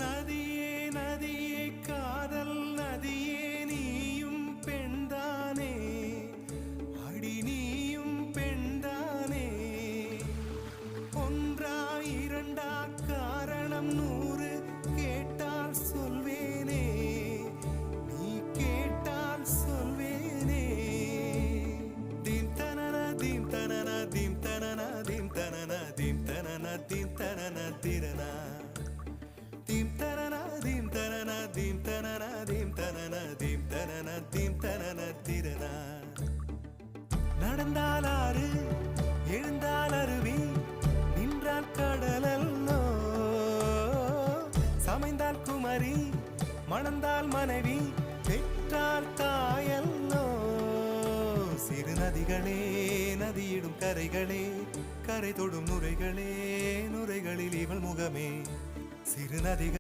நதியே நதியே காதல் நதியே நீயும் பெண்தானே அடி நீயும் பெண்தானே ஒன்றா இரண்டா காரணம் 100 கேட்டால் சொல்வேனே நீ கேட்டால் சொல்வேனே தீம் தனன தீம் தனன தீம் தனன தீம் தனன தீம் தனன தீம் தனன திரனா தீம் தனன தீம் தனன தீம் தனன தீம் தனன தீம் தனன தீம் தனன திரனா நடந்தால் ஆறு எழுந்தால் அருவி நின்றால் கடலல்லோ சமைந்தால் குமரி மணந்தால் மனைவி பெற்றால் தாயல்லோ சிறு நதிகளே நதியிடும் கரைகளே கரை தொடும் நுரைகளே நுரைகளில் இவள் முகமே சிறு நதிகள்